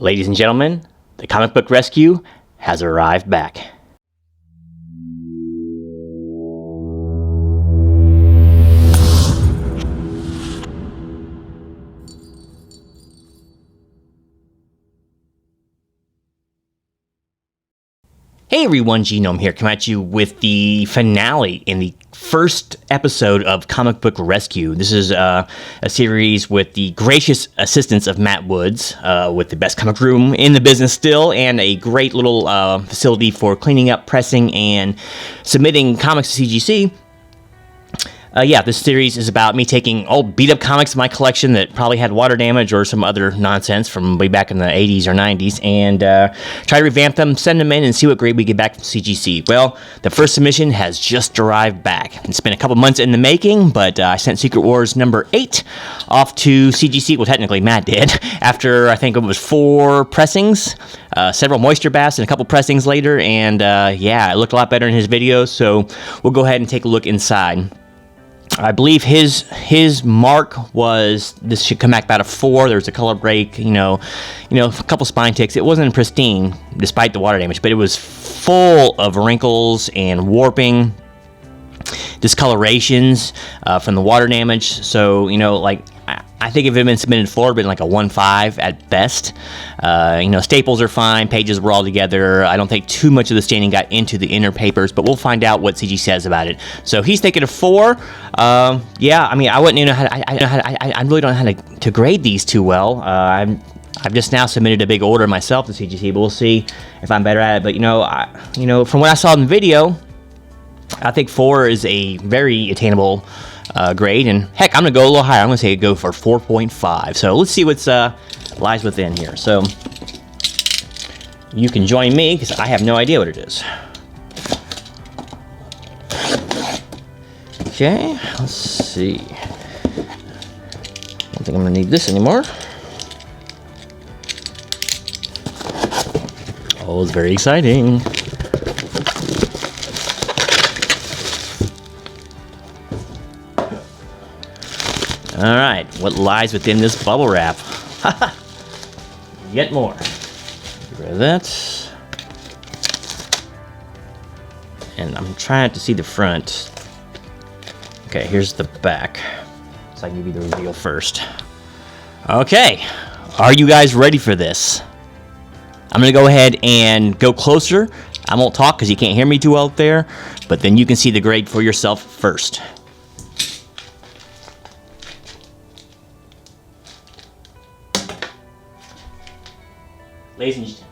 Ladies and gentlemen, the comic book rescue has arrived back. Hey everyone, Genome here, coming at you with the finale in the first episode of Comic Book Rescue. This is a series with the gracious assistance of Matt Woods, with the best comic room in the business still, and a great little facility for cleaning up, pressing, and submitting comics to CGC. This series is about me taking old beat-up comics in my collection that probably had water damage or some other nonsense from way back in the 80s or 90s, and try to revamp them, send them in, and see what grade we get back from CGC. Well, the first submission has just arrived back. It's been a couple months in the making, but I sent Secret Wars number 8 off to CGC. Well, technically, Matt did, after I think it was 4 pressings, several moisture baths, and a couple pressings later, and it looked a lot better in his videos, so we'll go ahead and take a look inside. I believe his mark was this should come back about a 4. There was a color break, a couple spine ticks. It wasn't pristine despite the water damage, but it was full of wrinkles and warping, discolorations from the water damage. So I think if it had been submitted forward, it'd been like a 1.5 at best. Staples are fine, pages were all together. I don't think too much of the staining got into the inner papers, but we'll find out what CG says about it. So he's taking a 4. I wouldn't know how to, I really don't know how to grade these too well. I've just now submitted a big order myself to CGC, but we'll see if I'm better at it. But from what I saw in the video, I think 4 is a very attainable grade, and heck, I'm gonna go a little higher. I'm gonna say go for 4.5. So let's see what's lies within here. So you can join me because I have no idea what it is. Okay, let's see. I don't think I'm gonna need this anymore. Oh, it's very exciting. All right, what lies within this bubble wrap? Yet more. Get rid of that. And I'm trying to see the front. Okay, here's the back. So I can give you the reveal first. Okay, are you guys ready for this? I'm gonna go ahead and go closer. I won't talk because you can't hear me too well out there, but then you can see the grade for yourself first. Ladies and gentlemen.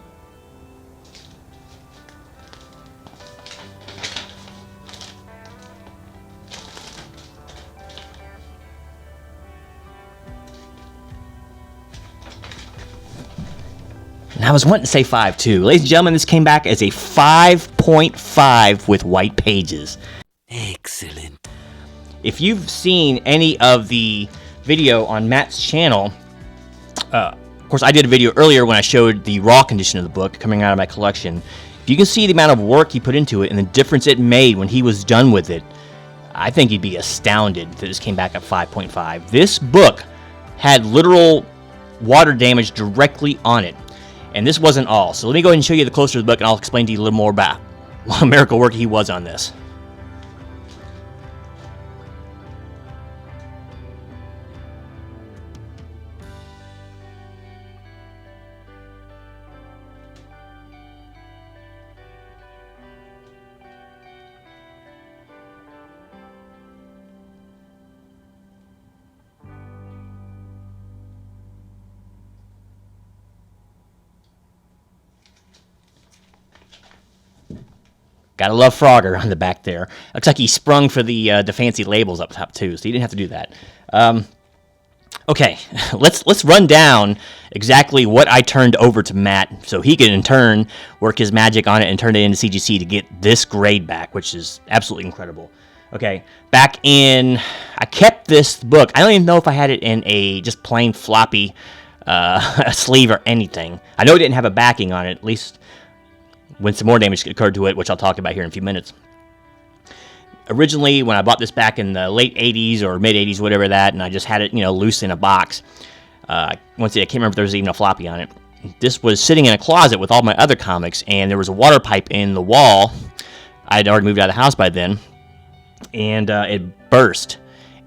And I was wanting to say 5 too. Ladies and gentlemen, this came back as a 5.5 with white pages. Excellent. If you've seen any of the video on Matt's channel, of course, I did a video earlier when I showed the raw condition of the book coming out of my collection. If you can see the amount of work he put into it and the difference it made when he was done with it, I think you'd be astounded that this came back at 5.5. This book had literal water damage directly on it, and this wasn't all. So let me go ahead and show you the closer of the book, and I'll explain to you a little more about what miracle work he was on this. Gotta love Frogger on the back there. Looks like he sprung for the fancy labels up top too, so he didn't have to do that. Okay, let's run down exactly what I turned over to Matt so he can in turn work his magic on it and turn it into CGC to get this grade back, which is absolutely incredible. Okay, back in, I kept this book. I don't even know if I had it in a just plain floppy sleeve or anything. I know it didn't have a backing on it, at least when some more damage occurred to it, which I'll talk about here in a few minutes. Originally, when I bought this back in the late 80s or mid 80s, whatever that, and I just had it, loose in a box. Once again, I can't remember if there was even a floppy on it. this was sitting in a closet with all my other comics, and there was a water pipe in the wall. I had already moved out of the house by then, and it burst,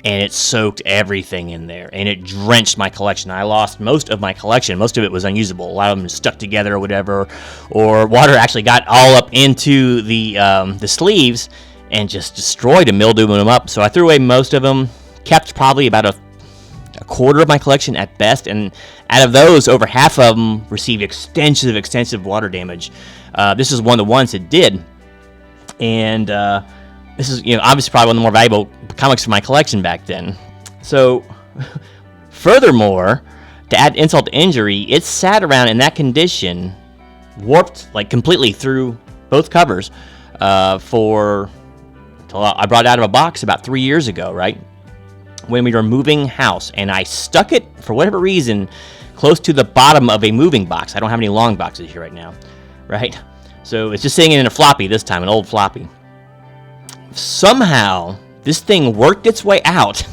and it soaked everything in there, and it drenched my collection. I lost most of my collection. Most of it was unusable. A lot of them stuck together or whatever, or water actually got all up into the sleeves and just destroyed them, mildewed them up. So I threw away most of them, kept probably about a quarter of my collection at best, and out of those, over half of them received extensive water damage. This is one of the ones that did, and this is, obviously probably one of the more valuable comics for my collection back then. So, furthermore, to add insult to injury, it sat around in that condition, warped like completely through both covers, until I brought it out of a box about 3 years ago, right? When we were moving house, and I stuck it, for whatever reason, close to the bottom of a moving box. I don't have any long boxes here right now, right? So it's just sitting in a floppy this time, an old floppy. Somehow, this thing worked its way out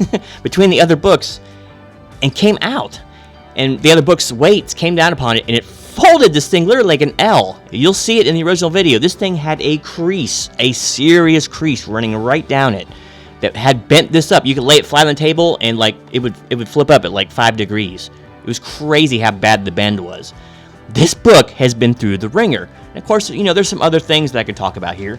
between the other books and came out. And the other book's weights came down upon it, and it folded this thing literally like an L. You'll see it in the original video. This thing had a crease, a serious crease running right down it, that had bent this up. You could lay it flat on the table, and like it would flip up at like 5 degrees. It was crazy how bad the bend was. This book has been through the ringer. And of course, there's some other things that I could talk about here.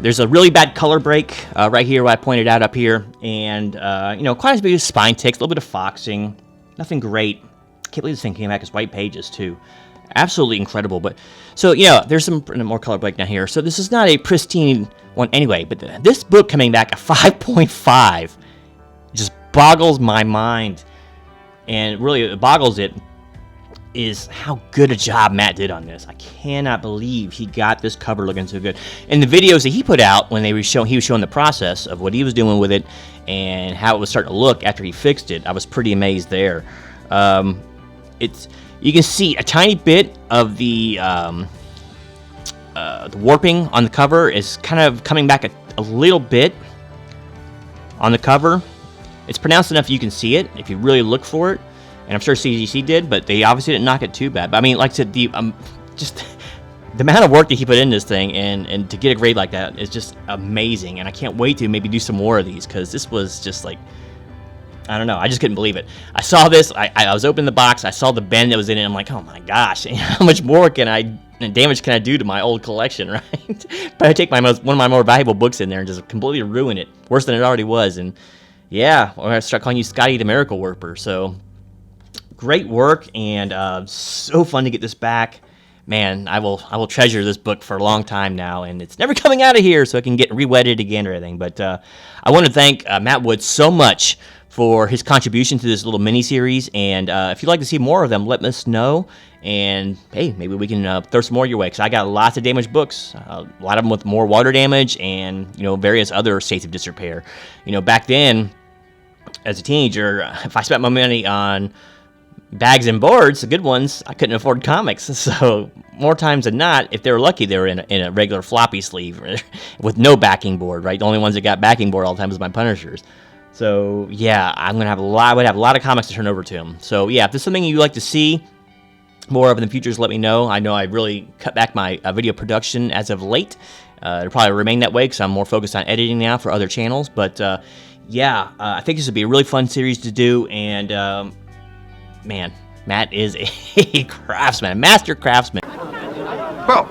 There's a really bad color break right here, what I pointed out up here, and quite a bit of spine ticks, a little bit of foxing, nothing great. Can't believe this thing came back as white pages too. Absolutely incredible. But so there's some more color break down here. So this is not a pristine one anyway. But this book coming back a 5.5 just boggles my mind, and really it boggles it. Is how good a job Matt did on this. I cannot believe he got this cover looking so good. In the videos that he put out when he was showing the process of what he was doing with it and how it was starting to look after he fixed it, I was pretty amazed there. You can see a tiny bit of the warping on the cover is kind of coming back a little bit on the cover. It's pronounced enough you can see it if you really look for it. And I'm sure CGC did, but they obviously didn't knock it too bad. But I mean, like I said, just the amount of work that he put in this thing, and to get a grade like that is just amazing. And I can't wait to maybe do some more of these, because this was just like, I don't know, I just couldn't believe it. I saw this, I was opening the box, I saw the bend that was in it, I'm like, oh my gosh, how much more damage can I do to my old collection, right? But I take one of my more valuable books in there and just completely ruin it, worse than it already was. And yeah, I'm gonna start calling you Scotty the Miracle Worker. So great work, and so fun to get this back. Man, I will treasure this book for a long time now, and it's never coming out of here, so I can get re-wetted again or anything. But I want to thank Matt Wood so much for his contribution to this little mini-series, and if you'd like to see more of them, let us know, and hey, maybe we can throw some more your way, because I got lots of damaged books, a lot of them with more water damage, and various other states of disrepair. Back then, as a teenager, if I spent my money on bags and boards, the good ones, I couldn't afford comics. So more times than not, if they were lucky, they were in a regular floppy sleeve with no backing board, right? The only ones that got backing board all the time was my Punishers. So yeah, I would have a lot of comics to turn over to him. So yeah, if there's something you'd like to see more of in the future, just let me know. I know I really cut back my video production as of late. It'll probably remain that way because I'm more focused on editing now for other channels. But I think this would be a really fun series to do, and man, Matt is a craftsman, a master craftsman. Well,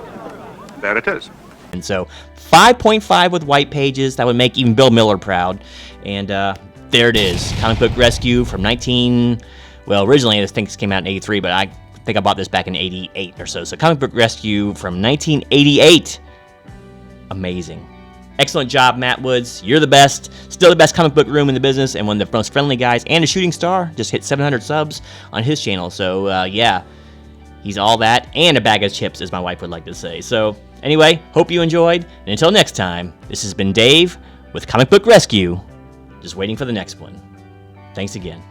there it is. And so 5.5 with white pages, that would make even Bill Miller proud. And there it is, Comic Book Rescue from originally I think this came out in 83, but I think I bought this back in 88 or so. So Comic Book Rescue from 1988. Amazing. Excellent job, Matt Woods. You're the best. Still the best comic book room in the business, and one of the most friendly guys, and a shooting star. Just hit 700 subs on his channel. So, yeah, he's all that, and a bag of chips, as my wife would like to say. So, anyway, hope you enjoyed. And until next time, this has been Dave with Comic Book Rescue. Just waiting for the next one. Thanks again.